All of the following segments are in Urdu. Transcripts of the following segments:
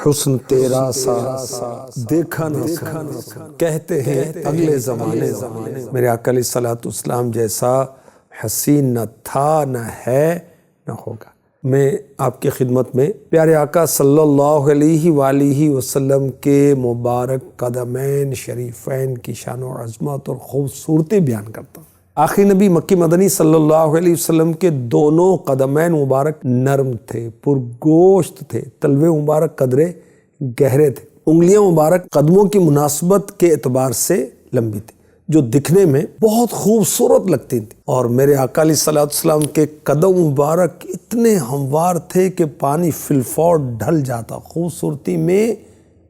حسن تیرا سا دیکھا نہ کہتے ہیں اگلے زمانے میرے آقا علیہ الصلوۃ والسلام جیسا حسین نہ تھا، نہ ہے، نہ ہوگا۔ میں آپ کی خدمت میں پیارے آقا صلی اللہ علیہ وآلہ وسلم کے مبارک قدمین شریفین کی شان و عظمت اور خوبصورتی بیان کرتا ہوں۔ آخری نبی مکی مدنی صلی اللہ علیہ وسلم کے دونوں قدمین مبارک نرم تھے، پرگوشت تھے، تلوے مبارک قدرے گہرے تھے، انگلیاں مبارک قدموں کی مناسبت کے اعتبار سے لمبی تھی جو دکھنے میں بہت خوبصورت لگتی تھی، اور میرے آقا علیہ الصلوۃ والسلام کے قدم مبارک اتنے ہموار تھے کہ پانی فی الفور ڈھل جاتا۔ خوبصورتی میں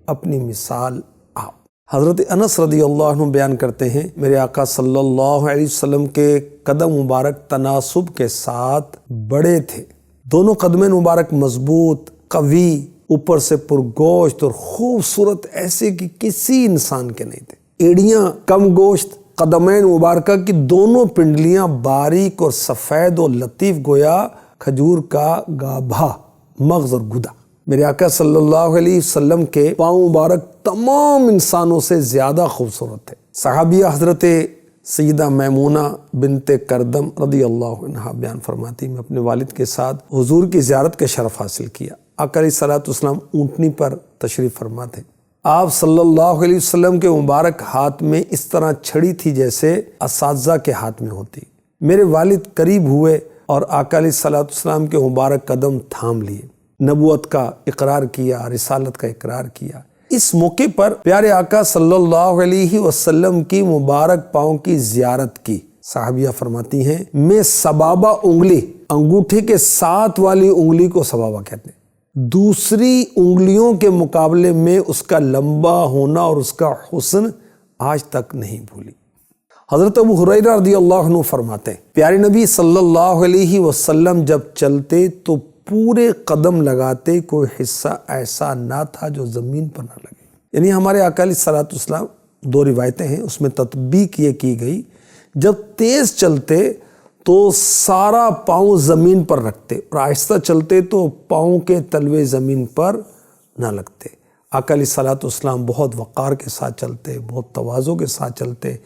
اپنی مثال آپ۔ حضرت انس رضی اللہ عنہ بیان کرتے ہیں میرے آقا صلی اللہ علیہ وسلم کے قدم مبارک تناسب کے ساتھ بڑے تھے، دونوں قدمین مبارک مضبوط، قوی، اوپر سے پرگوشت اور خوبصورت، ایسے کہ کسی انسان کے نہیں تھے۔ ایڑیاں کم گوشت، قدمین مبارکہ کی دونوں پنڈلیاں باریک اور سفید و لطیف گویا کھجور کا گابھا، مغز اور گدا۔ میرے آقا صلی اللہ علیہ وسلم کے پاؤں مبارک تمام انسانوں سے زیادہ خوبصورت تھے۔ صحابیہ حضرت سیدہ میمونہ بنت کردم رضی اللہ عنہا بیان فرماتی، میں اپنے والد کے ساتھ حضور کی زیارت کا شرف حاصل کیا۔ آقا علیہ الصلوۃ والسلام اونٹنی پر تشریف فرما تھے۔ آپ صلی اللہ علیہ وسلم کے مبارک ہاتھ میں اس طرح چھڑی تھی جیسے اساتذہ کے ہاتھ میں ہوتی۔ میرے والد قریب ہوئے اور آقا علیہ الصلوۃ والسلام کے مبارک قدم تھام لیے، نبوت کا اقرار کیا، رسالت کا اقرار کیا۔ اس موقع پر پیارے آقا صلی اللہ علیہ وسلم کی مبارک پاؤں کی زیارت کی۔ صحابیہ فرماتی ہیں میں سبابہ انگلی، انگوٹھے کے ساتھ والی انگلی کو سبابہ کہتے ہیں، دوسری انگلیوں کے مقابلے میں اس کا لمبا ہونا اور اس کا حسن آج تک نہیں بھولی۔ حضرت ابو ہریرہ رضی اللہ عنہ فرماتے ہیں پیارے نبی صلی اللہ علیہ وسلم جب چلتے تو پورے قدم لگاتے، کوئی حصہ ایسا نہ تھا جو زمین پر نہ لگے۔ یعنی ہمارے آقا علیہ الصلوۃ والسلام، دو روایتیں ہیں، اس میں تطبیق یہ کی گئی جب تیز چلتے تو سارا پاؤں زمین پر رکھتے اور آہستہ چلتے تو پاؤں کے تلوے زمین پر نہ لگتے۔ آقا علیہ الصلوۃ والسلام بہت وقار کے ساتھ چلتے، بہت تواضع کے ساتھ چلتے،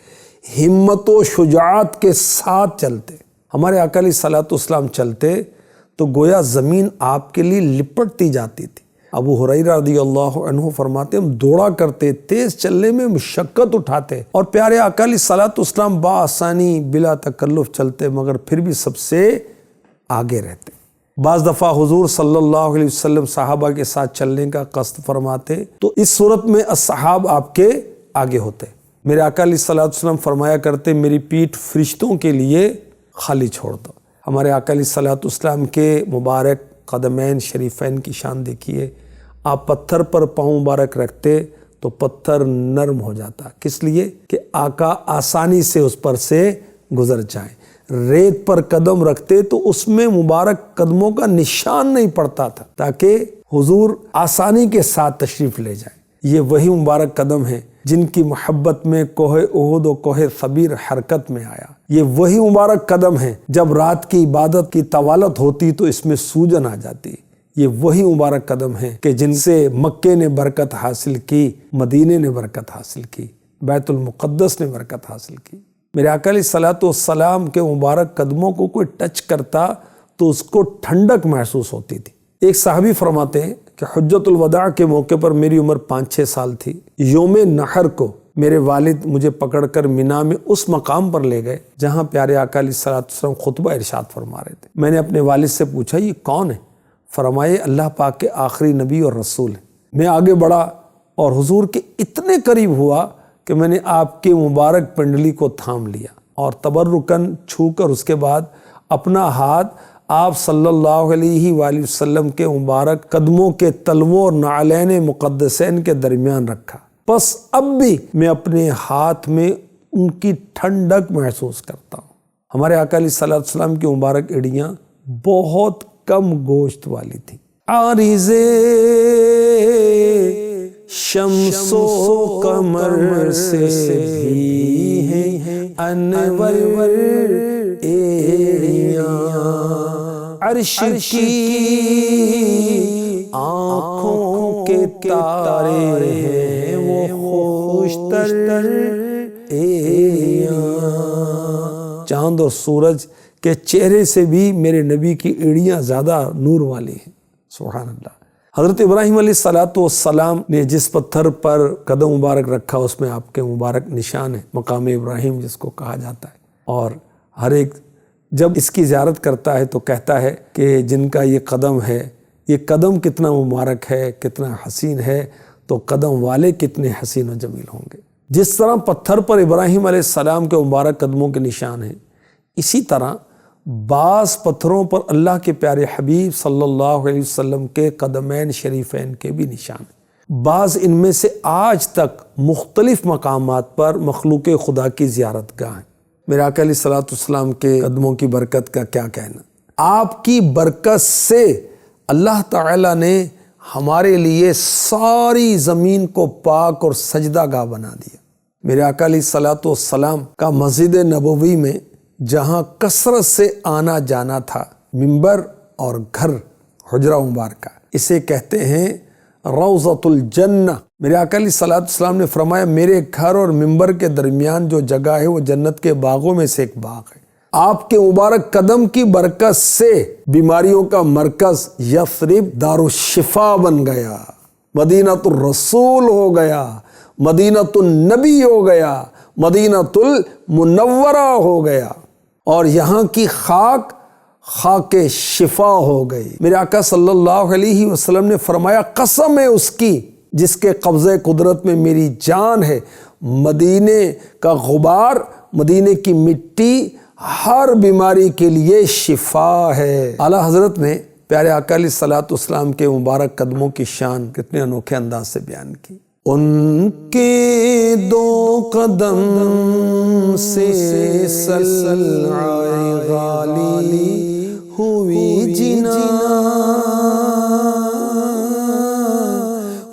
ہمت و شجاعت کے ساتھ چلتے۔ ہمارے آقا علیہ الصلوۃ والسلام چلتے تو گویا زمین آپ کے لیے لپٹتی جاتی تھی۔ ابو ہریرہ رضی اللہ عنہ فرماتے ہم دوڑا کرتے، تیز چلنے میں مشقت اٹھاتے، اور پیارے آقا علیہ الصلوۃ والسلام بآسانی بلا تکلف چلتے، مگر پھر بھی سب سے آگے رہتے۔ بعض دفعہ حضور صلی اللہ علیہ وسلم صحابہ کے ساتھ چلنے کا قصد فرماتے تو اس صورت میں اصحاب آپ کے آگے ہوتے۔ میرے آقا علیہ الصلوۃ والسلام فرمایا کرتے میری پیٹھ فرشتوں کے لیے خالی چھوڑ دو۔ ہمارے آقا علیہ الصلوۃ والسلام کے مبارک قدمین شریفین کی شان دیکھیے، آپ پتھر پر پاؤں مبارک رکھتے تو پتھر نرم ہو جاتا، کس لیے کہ آقا آسانی سے اس پر سے گزر جائیں۔ ریت پر قدم رکھتے تو اس میں مبارک قدموں کا نشان نہیں پڑتا تھا تاکہ حضور آسانی کے ساتھ تشریف لے جائیں۔ یہ وہی مبارک قدم ہیں جن کی محبت میں کوہ احد و کوہ صبیر حرکت میں آیا۔ یہ وہی مبارک قدم ہیں جب رات کی عبادت کی طوالت ہوتی تو اس میں سوجن آ جاتی۔ یہ وہی مبارک قدم ہیں کہ جن سے مکے نے برکت حاصل کی، مدینے نے برکت حاصل کی، بیت المقدس نے برکت حاصل کی۔ میرے آقا علیہ الصلوۃ والسلام کے مبارک قدموں کو کوئی ٹچ کرتا تو اس کو ٹھنڈک محسوس ہوتی تھی۔ ایک صحابی فرماتے ہیں کہ حجۃ الوداع کے موقع پر میری عمر 5-6 سال تھی۔ یوم نحر کو میرے والد مجھے پکڑ کر مینا میں اس مقام پر لے گئے جہاں پیارے آقا علیہ الصلوۃ والسلام خطبہ ارشاد فرما رہے تھے۔ میں نے اپنے والد سے پوچھا یہ کون ہے؟ فرمائے اللہ پاک کے آخری نبی اور رسول ہیں۔ میں آگے بڑھا اور حضور کے اتنے قریب ہوا کہ میں نے آپ کے مبارک پنڈلی کو تھام لیا اور تبرکن چھو کر اس کے بعد اپنا ہاتھ آپ صلی اللہ علیہ وآلہ وسلم کے مبارک قدموں کے تلووں اور نعلین مقدسین کے درمیان رکھا۔ بس اب بھی میں اپنے ہاتھ میں ان کی ٹھنڈک محسوس کرتا ہوں۔ ہمارے آقا علیہ الصلوۃ والسلام کی مبارک ایڑیاں بہت کم گوشت والی تھی۔ عارض شمس و قمر سے بھی ہیں انور ایڑیاں، عرش کی آنکھوں کے تارے ہیں وہ خوشتر چاند اور سورج کے چہرے سے بھی میرے نبی کی ایڑیاں زیادہ نور والی ہیں۔ سبحان اللہ۔ حضرت ابراہیم علیہ السلام نے جس پتھر پر قدم مبارک رکھا اس میں آپ کے مبارک نشان ہے، مقام ابراہیم جس کو کہا جاتا ہے، اور ہر ایک جب اس کی زیارت کرتا ہے تو کہتا ہے کہ جن کا یہ قدم ہے، یہ قدم کتنا مبارک ہے، کتنا حسین ہے، تو قدم والے کتنے حسین و جمیل ہوں گے۔ جس طرح پتھر پر ابراہیم علیہ السلام کے مبارک قدموں کے نشان ہیں، اسی طرح بعض پتھروں پر اللہ کے پیارے حبیب صلی اللہ علیہ وسلم کے قدمین شریفین کے بھی نشان ہیں۔ بعض ان میں سے آج تک مختلف مقامات پر مخلوق خدا کی زیارت گاہ ہیں۔ میرے آقا علیہ السلام کے قدموں کی برکت کا کیا کہنا۔ آپ کی برکت سے اللہ تعالیٰ نے ہمارے لیے ساری زمین کو پاک اور سجدہ گاہ بنا دیا۔ میرے آقا علیہ السلام کا مسجد نبوی میں جہاں کثرت سے آنا جانا تھا، ممبر اور گھر حجرہ مبارکہ، اسے کہتے ہیں روضۃ الجنہ۔ میرے آقا علیہ السلام نے فرمایا میرے گھر اور ممبر کے درمیان جو جگہ ہے وہ جنت کے باغوں میں سے ایک باغ ہے۔ آپ کے مبارک قدم کی برکت سے بیماریوں کا مرکز یثرب دار الشفا بن گیا، مدینۃ الرسول ہو گیا، مدینۃ النبی ہو گیا، مدینۃ المنورہ ہو گیا، اور یہاں کی خاک خاک شفا ہو گئی۔ میرے آقا صلی اللہ علیہ وسلم نے فرمایا قسم ہے اس کی جس کے قبضے قدرت میں میری جان ہے، مدینے کا غبار، مدینے کی مٹی ہر بیماری کے لیے شفا ہے۔ اعلیٰ حضرت نے پیارے آقا علیہ السلام کے مبارک قدموں کی شان کتنے انوکھے انداز سے بیان کی۔ ان کے دو قدم سے سلعائے غالی ہوئی جنا،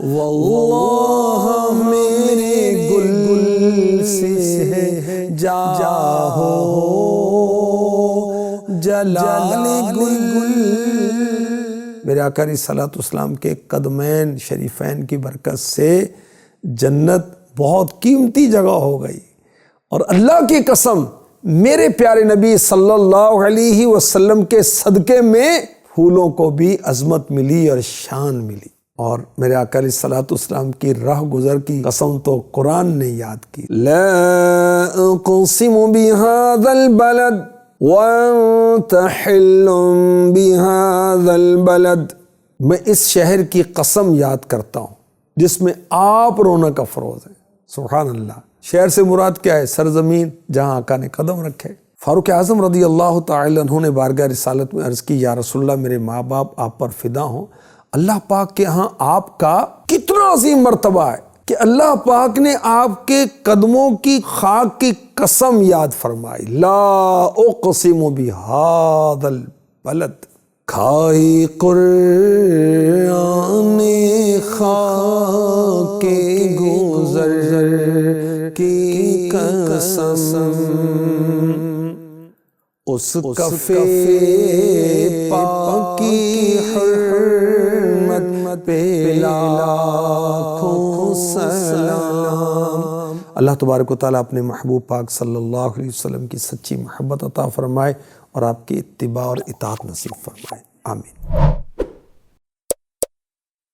واللہ میرے گل سے ہے جا ہو جلال گل۔ میرے آقا علیہ السلام کے قدمین شریفین کی برکت سے جنت بہت قیمتی جگہ ہو گئی، اور اللہ کی قسم میرے پیارے نبی صلی اللہ علیہ وسلم کے صدقے میں پھولوں کو بھی عظمت ملی اور شان ملی۔ اور میرے آقا علیہ السلام کی راہ گزر کی قسم تو قرآن نے یاد کی، لا اقسم بہذا البلد وانت حل بہذا البلد، میں اس شہر کی قسم یاد کرتا ہوں جس میں آپ رونق افروز ہیں۔ سبحان اللہ۔ شہر سے مراد کیا ہے؟ سرزمین جہاں آقا نے قدم رکھے۔ فاروق اعظم رضی اللہ تعالی عنہ نے بارگاہ رسالت میں عرض کی، یا رسول اللہ میرے ماں باپ آپ پر فدا ہوں، اللہ پاک کے ہاں آپ کا کتنا عظیم مرتبہ ہے کہ اللہ پاک نے آپ کے قدموں کی خاک کی قسم یاد فرمائی، لا اقسم بہذا البلد، کھائی قرآن خاک گزر کی قسم، اس کفے پاک کی حرمت پہ لاکھوں سلام۔ اللہ تبارک و تعالیٰ اپنے محبوب پاک صلی اللہ علیہ وسلم کی سچی محبت عطا فرمائے اور آپ کی اتباع اور اطاعت نصیب فرمائے، آمین۔